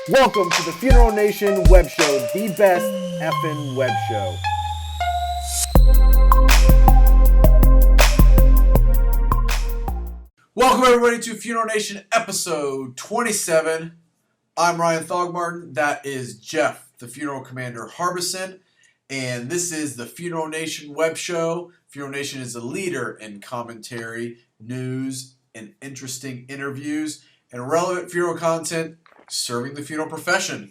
Welcome to the Funeral Nation Web Show, the best effing web show. Welcome everybody to Funeral Nation episode 27. I'm Ryan Thogmartin. That is Jeff, the Funeral Commander Harbison. And this is the Funeral Nation Web Show. Funeral Nation is a leader in commentary, news, and interesting interviews and relevant funeral content serving the funeral profession.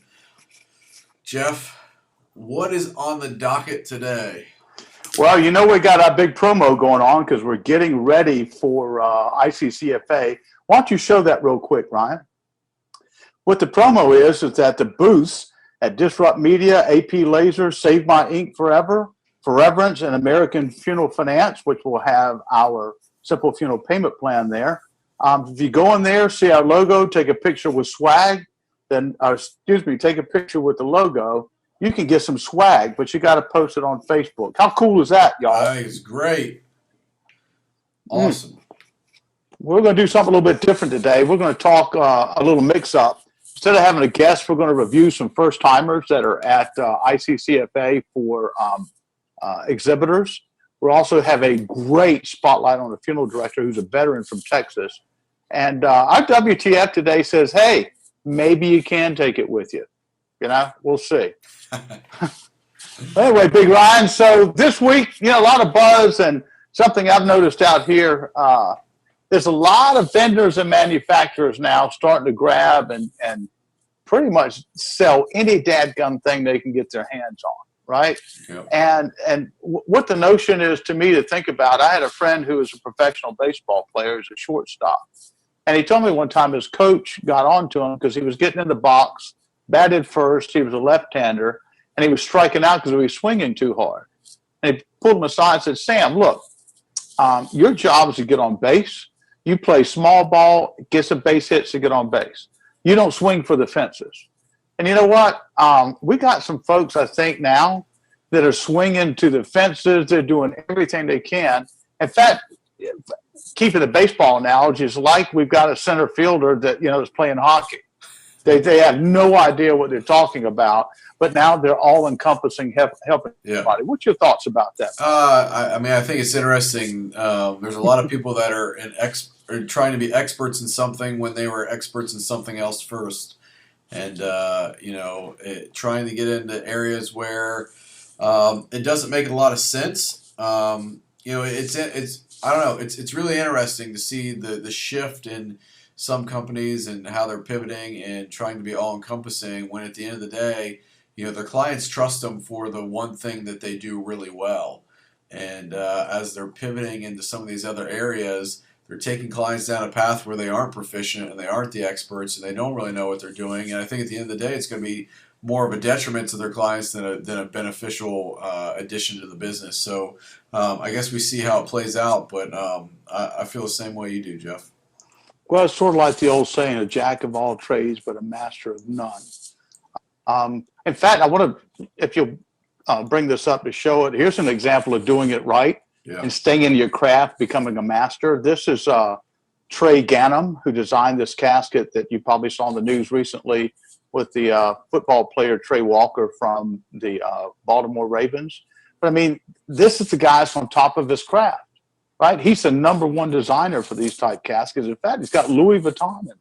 Jeff, what is on the docket today? Well, you know we got our big promo going on because we're getting ready for ICCFA. Why don't you show that real quick, Ryan? What the promo is that the booths at Disrupt Media, AP Laser, Save My Ink Forever, Foreverance, and American Funeral Finance, which will have our simple funeral payment plan there. If you go in there, see our logo, take a picture with swag, then, take a picture with the logo, you can get some swag, but you got to post it on Facebook. How cool is that, y'all? That is great. Awesome. We're going to do something a little bit different today. We're going to talk a little mix-up. Instead of having a guest, we're going to review some first-timers that are at ICCFA for exhibitors. We'll also have a great spotlight on a funeral director who's a veteran from Texas. And our WTF today says, hey, maybe you can take it with you. You know, we'll see. Anyway, Big Ryan, so this week, a lot of buzz, and something I've noticed out here, there's a lot of vendors and manufacturers now starting to grab and pretty much sell any dadgum thing they can get their hands on, right? Yep. And what the notion is to me to think about, I had a friend who was a professional baseball player, he's a shortstop, and he told me one time his coach got on to him because he was getting in the box, batted first, he was a left-hander, and he was striking out because he was swinging too hard. And he pulled him aside and said, Sam, look, your job is to get on base. You play small ball, get some base hits to get on base. You don't swing for the fences. And you know what? We got some folks, I think, now that are swinging to the fences. They're doing everything they can. In fact, keeping the baseball analogy, it's like we've got a center fielder that, is playing hockey. They have no idea what they're talking about, but now they're all encompassing, helping everybody. What's your thoughts about that? I think it's interesting. There's a lot of people that are trying to be experts in something when they were experts in something else first, and trying to get into areas where it doesn't make a lot of sense. It's really interesting to see the shift in some companies and how they're pivoting and trying to be all-encompassing when at the end of the day, their clients trust them for the one thing that they do really well. And as they're pivoting into some of these other areas, they're taking clients down a path where they aren't proficient and they aren't the experts and they don't really know what they're doing. And I think at the end of the day, it's going to be more of a detriment to their clients than a beneficial addition to the business. So I guess we see how it plays out, but I feel the same way you do, Jeff. Well, it's sort of like the old saying, a jack of all trades, but a master of none. In fact, I want to, if you'll bring this up to show it, here's an example of doing it right and staying in your craft, becoming a master. This is Trey Ganem, who designed this casket that you probably saw in the news recently with the football player Trey Walker from the Baltimore Ravens. But, this is the guy's on top of his craft. Right, he's the number one designer for these type caskets. In fact, he's got Louis Vuitton in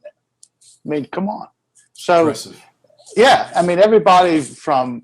there. Come on. So, impressive. Everybody from.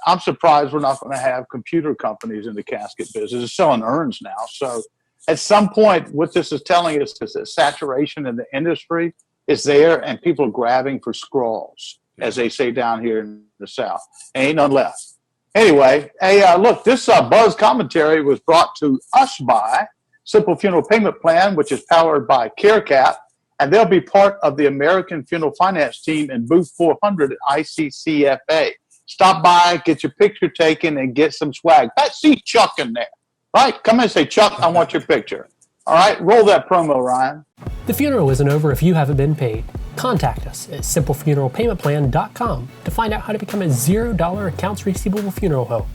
I'm surprised we're not going to have computer companies in the casket business. It's selling urns now. So, at some point, what this is telling us is that saturation in the industry is there, and people are grabbing for scrolls, as they say down here in the South. Ain't none left. Anyway, look, this Buzz commentary was brought to us by Simple Funeral Payment Plan, which is powered by CareCap, and they'll be part of the American Funeral Finance team in booth 400 at ICCFA. Stop by, get your picture taken, and get some swag. See Chuck in there, right? Come in and say, Chuck, I want your picture. All right, roll that promo, Ryan. The funeral isn't over if you haven't been paid. Contact us at simplefuneralpaymentplan.com to find out how to become a $0 accounts receivable funeral home.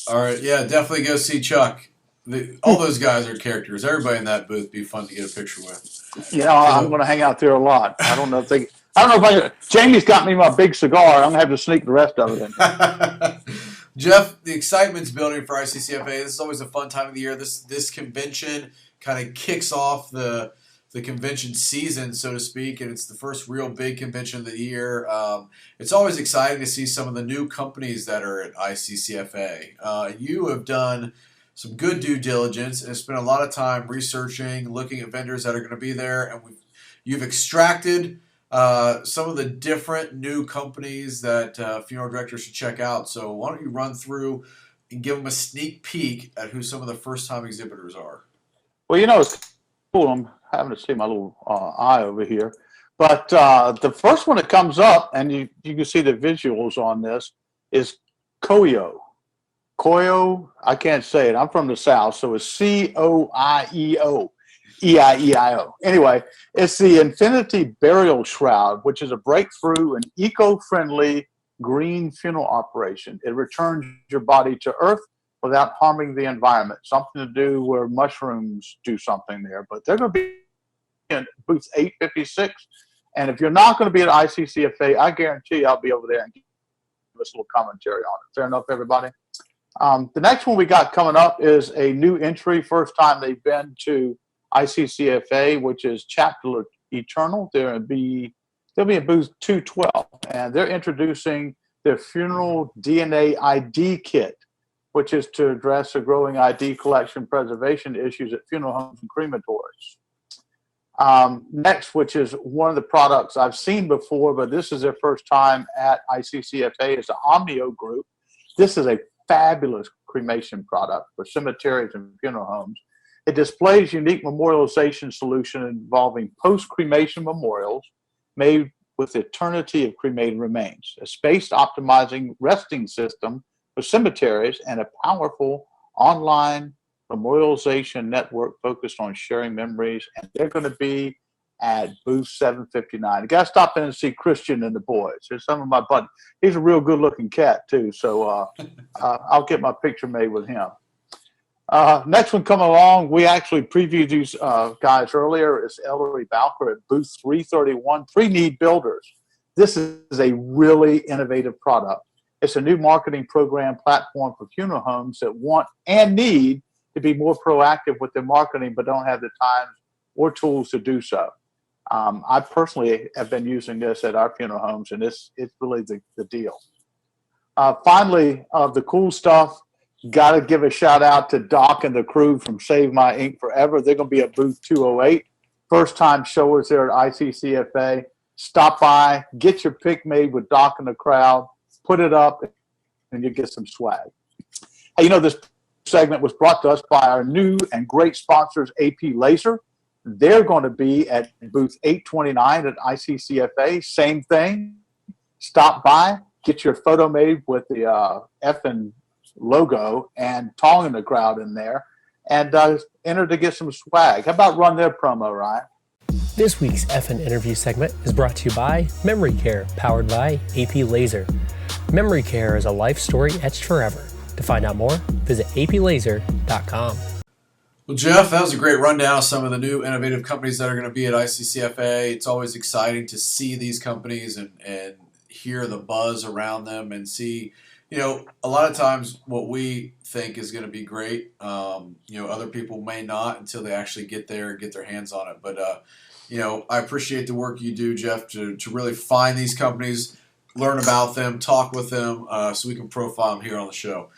All right, definitely go see Chuck. All those guys are characters. Everybody in that booth would be fun to get a picture with. I'm going to hang out there a lot. I don't know if I don't know if Jamie's got me my big cigar. I'm gonna have to sneak the rest of it in. Jeff, the excitement's building for ICCFA. This is always a fun time of the year. This convention kind of kicks off the convention season, so to speak, and it's the first real big convention of the year. It's always exciting to see some of the new companies that are at ICCFA. You have done some good due diligence and spent a lot of time researching, looking at vendors that are going to be there, and you've extracted some of the different new companies that funeral directors should check out. So why don't you run through and give them a sneak peek at who some of the first-time exhibitors are? Well, it's cool. I'm having to see my little eye over here. But the first one that comes up, and you can see the visuals on this, is Koio. Koio, I can't say it. I'm from the South, so it's Coieo. EIEIO. Anyway, it's the Infinity Burial Shroud, which is a breakthrough and eco-friendly green funeral operation. It returns your body to Earth without harming the environment. Something to do where mushrooms do something there. But they're going to be in booth 856. And if you're not going to be at ICCFA, I guarantee I'll be over there and give us a little commentary on it. Fair enough, everybody? The next one we got coming up is a new entry. First time they've been to ICCFA, which is Chapter Eternal. They'll be in booth 212, and they're introducing their funeral DNA ID kit, which is to address the growing ID collection preservation issues at funeral homes and crematories. Next, which is one of the products I've seen before, but this is their first time at ICCFA, is the Omnio Group. This is a fabulous cremation product for cemeteries and funeral homes. It displays unique memorialization solution involving post-cremation memorials made with eternity of cremated remains, a space-optimizing resting system for cemeteries, and a powerful online memorialization network focused on sharing memories. And they're going to be at booth 759. You got to stop in and see Christian and the boys. There's some of my buddies. He's a real good-looking cat, too, so I'll get my picture made with him. Next one coming along, we actually previewed these guys earlier, is Ellery Balker at booth 331, Pre-Need Builders. This is a really innovative product. It's a new marketing program platform for funeral homes that want and need to be more proactive with their marketing, but don't have the time or tools to do so. I personally have been using this at our funeral homes, and it's really the deal. Finally, the cool stuff, got to give a shout out to Doc and the crew from Save My Ink Forever. They're going to be at booth 208. First time showers there at ICCFA. Stop by, get your pic made with Doc and the crowd, put it up, and you get some swag. Hey, this segment was brought to us by our new and great sponsors, AP Laser. They're going to be at booth 829 at ICCFA. Same thing. Stop by, get your photo made with the effing logo and tongue in the crowd in there, and enter to get some swag. How about run their promo, Ryan? This week's FN interview segment is brought to you by Memory Care, powered by AP Laser. Memory Care is a life story etched forever. To find out more, visit aplaser.com. Well, Jeff, that was a great rundown of some of the new innovative companies that are going to be at ICCFA. It's always exciting to see these companies and hear the buzz around them and see, a lot of times what we think is going to be great, other people may not until they actually get there and get their hands on it. But, I appreciate the work you do, Jeff, to really find these companies, learn about them, talk with them, so we can profile them here on the show.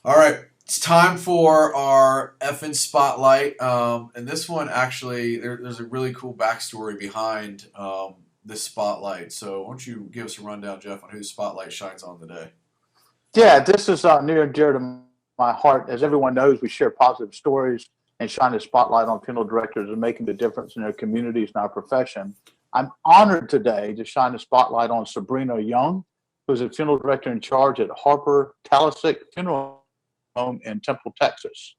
All right. It's time for our effing spotlight, and this one actually, there's a really cool backstory behind this spotlight. So why don't you give us a rundown, Jeff, on whose spotlight shines on today? Yeah, this is near and dear to my heart. As everyone knows, we share positive stories and shine a spotlight on funeral directors and making the difference in their communities and our profession. I'm honored today to shine a spotlight on Sabrina Young, who's a funeral director in charge at Harper Talisic Funeral Home in Temple, Texas.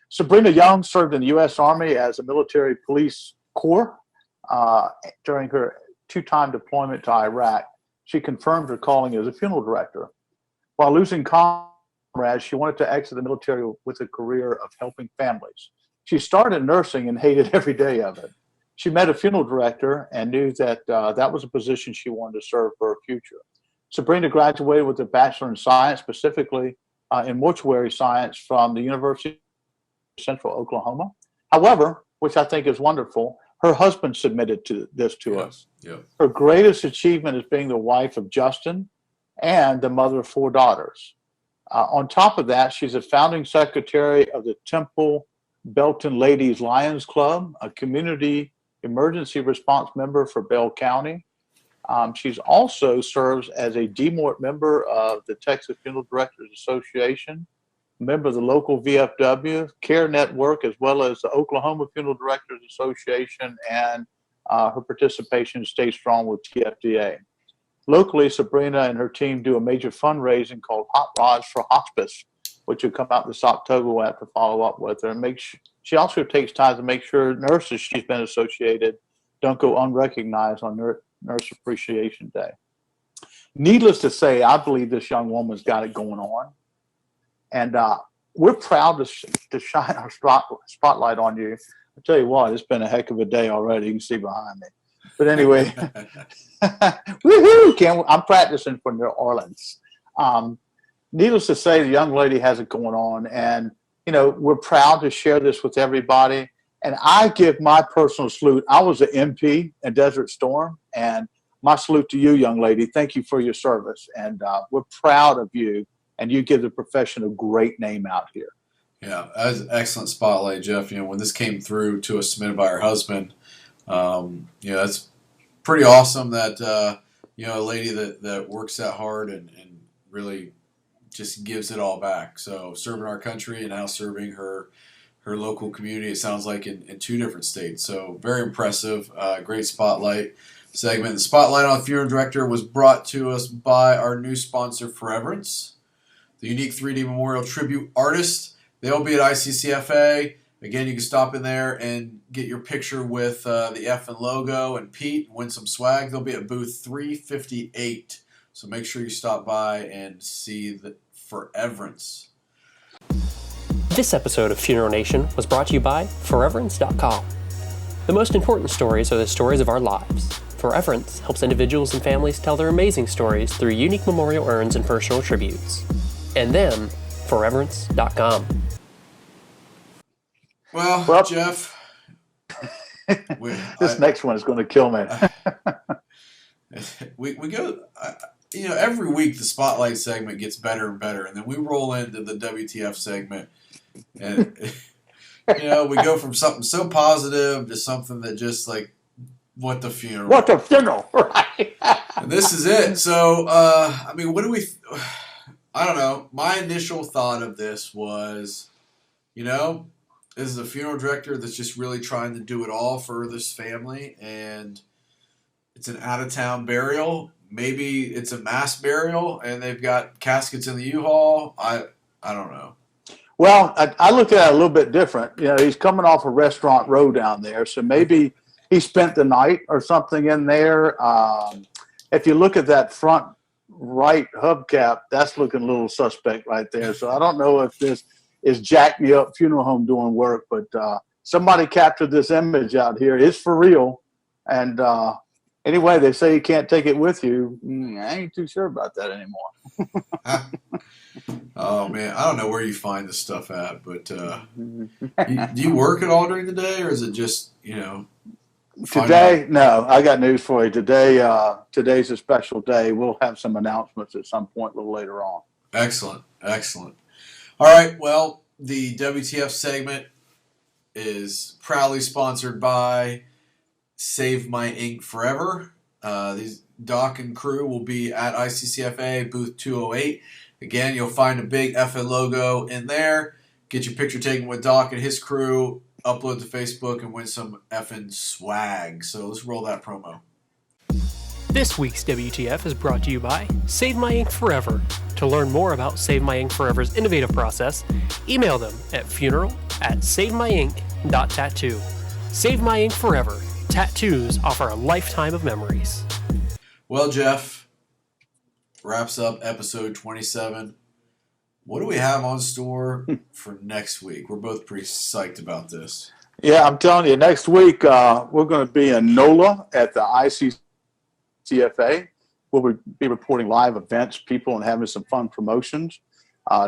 Sabrina Young served in the U.S. Army as a military police corps during her two-time deployment to Iraq. She confirmed her calling as a funeral director. While losing comrades, she wanted to exit the military with a career of helping families. She started nursing and hated every day of it. She met a funeral director and knew that that was a position she wanted to serve for her future. Sabrina graduated with a Bachelor in Science, specifically in mortuary science from the University of Central Oklahoma. However, which I think is wonderful, her husband submitted this to us. Yeah. Her greatest achievement is being the wife of Justin and the mother of 4 daughters. On top of that, she's a founding secretary of the Temple Belton Ladies Lions Club, a community emergency response member for Bell County. She's also serves as a DMORT member of the Texas Funeral Directors Association, member of the local VFW, CARE Network, as well as the Oklahoma Funeral Directors Association, and her participation stays strong with TFDA. Locally, Sabrina and her team do a major fundraising called Hot Rods for Hospice, which will come out this October. We'll have to follow up with her. And she also takes time to make sure nurses she's been associated don't go unrecognized on Nurse Appreciation Day. Needless to say, I believe this young woman's got it going on. And we're proud to shine our spotlight on you. I tell you what, it's been a heck of a day already. You can see behind me. But anyway, woohoo! I'm practicing for New Orleans. Needless to say, the young lady has it going on. And, we're proud to share this with everybody. And I give my personal salute. I was an MP in Desert Storm. And my salute to you, young lady. Thank you for your service. And we're proud of you. And you give the profession a great name out here. Yeah, that was an excellent spotlight, Jeff. When this came through to us submitted by her husband, that's pretty awesome that, a lady that works that hard and really just gives it all back. So serving our country and now serving her local community, it sounds like in 2 different states. So very impressive, great spotlight segment. The Spotlight on the Funeral Director was brought to us by our new sponsor, Foreverance, the unique 3D memorial tribute artist. They'll be at ICCFA. Again, you can stop in there and get your picture with the FN logo and Pete, win some swag. They'll be at booth 358. So make sure you stop by and see the Foreverance. This episode of Funeral Nation was brought to you by Foreverance.com. The most important stories are the stories of our lives. Foreverance helps individuals and families tell their amazing stories through unique memorial urns and personal tributes. And then, Foreverance.com. Well, Jeff, this next one is going to kill me. we go, every week the Spotlight segment gets better and better, and then we roll into the WTF segment, and we go from something so positive to something that just like, what the funeral, right? And this is it. So, what do we? I don't know. My initial thought of this was, this is a funeral director that's just really trying to do it all for this family, and it's an out-of-town burial. Maybe it's a mass burial, and they've got caskets in the U-Haul. I don't know. Well, I look at it a little bit different. He's coming off a restaurant row down there, so maybe he spent the night or something in there. If you look at that front right hubcap, that's looking a little suspect right there. So I don't know if this is Jack Me Up Funeral Home doing work, but somebody captured this image out here. It's for real. And anyway, they say you can't take it with you. I ain't too sure about that anymore. Oh, man. I don't know where you find this stuff at, but do you work at all during the day, or is it just, Today, no, I got news for you. Today's a special day. We'll have some announcements at some point a little later on. Excellent. All right, well, the WTF segment is proudly sponsored by Save My Ink Forever. These Doc and crew will be at ICCFA booth 208. Again, you'll find a big FN logo in there. Get your picture taken with Doc and his crew. Upload to Facebook and win some effing swag. So let's roll that promo. This week's WTF is brought to you by Save My Ink Forever. To learn more about Save My Ink Forever's innovative process, email them at funeral@savemyink.tattoo. Save My Ink Forever. Tattoos offer a lifetime of memories. Well, Jeff, wraps up episode 27. What do we have on store for next week? We're both pretty psyched about this. Yeah, I'm telling you, next week we're going to be in NOLA at the ICCFA. We'll be reporting live events, people, and having some fun promotions.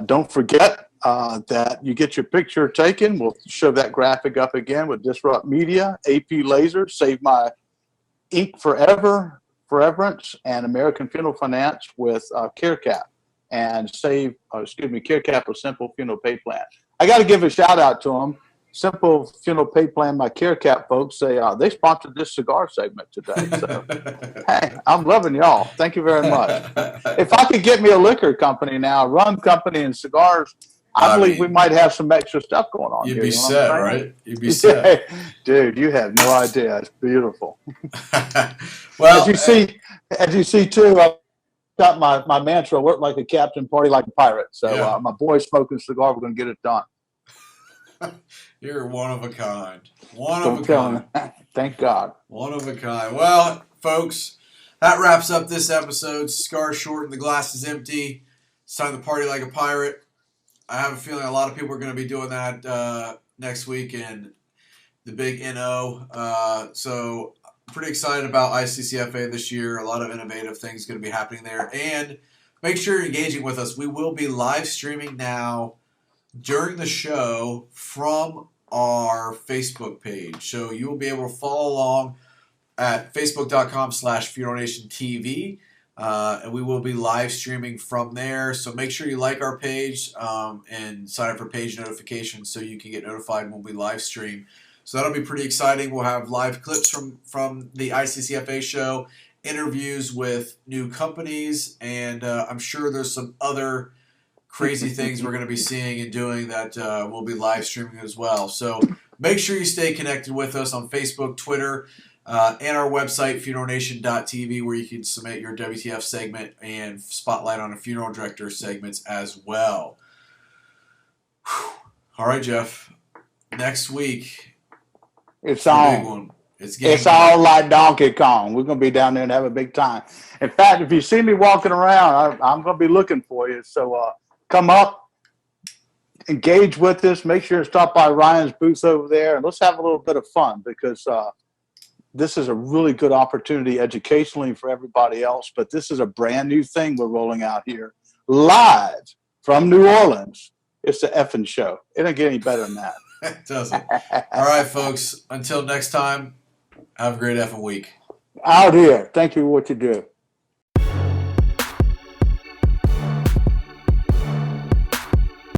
Don't forget that you get your picture taken. We'll show that graphic up again with Disrupt Media, AP Laser, Save My Ink Forever, Foreverance, and American Funeral Finance with CareCap and CareCap with Simple Funeral Pay Plan. I got to give a shout out to them. Simple Funeral Pay Plan, my CareCap folks, they sponsored this cigar segment today. So, hey, I'm loving y'all. Thank you very much. If I could get me a liquor company now, a rum company and cigars, I believe we might have some extra stuff going on You'd here. be You know set, what I'm saying? right? You'd be set. Dude, you have no idea. It's beautiful. Well, As you see too, I've got my mantra: work like a captain, party like a pirate. So yeah. my boy's smoking a cigar. We're going to get it done. You're one of a kind. One of a kind. Thank God. One of a kind. Well, folks, that wraps up this episode. Cigar short and the glass is empty. It's time to party like a pirate. I have a feeling a lot of people are going to be doing that next week in the big NO. So pretty excited about ICCFA this year. A lot of innovative things going to be happening there. And make sure you're engaging with us. We will be live streaming now during the show from our Facebook page. So you will be able to follow along at facebook.com/FuneralNationTV. And we will be live streaming from there. So make sure you like our page and sign up for page notifications so you can get notified when we live stream. So that'll be pretty exciting. We'll have live clips from the ICCFA show, interviews with new companies, and I'm sure there's some other crazy things we're going to be seeing and doing that we'll be live streaming as well. So make sure you stay connected with us on Facebook, Twitter, and our website, funeralnation.tv, where you can submit your WTF segment and spotlight on a funeral director segments as well. Whew. All right, Jeff. Next week, it's a on. big one. It's all like Donkey Kong. We're going to be down there and have a big time. In fact, if you see me walking around, I'm going to be looking for you. So come up, engage with us. Make sure to stop by Ryan's booth over there, and let's have a little bit of fun because this is a really good opportunity educationally for everybody else. But this is a brand new thing we're rolling out here live from New Orleans. It's the effing show. It don't get any better than that. It doesn't. All right, folks. Until next time, have a great effing week. Out here. Thank you for what you do.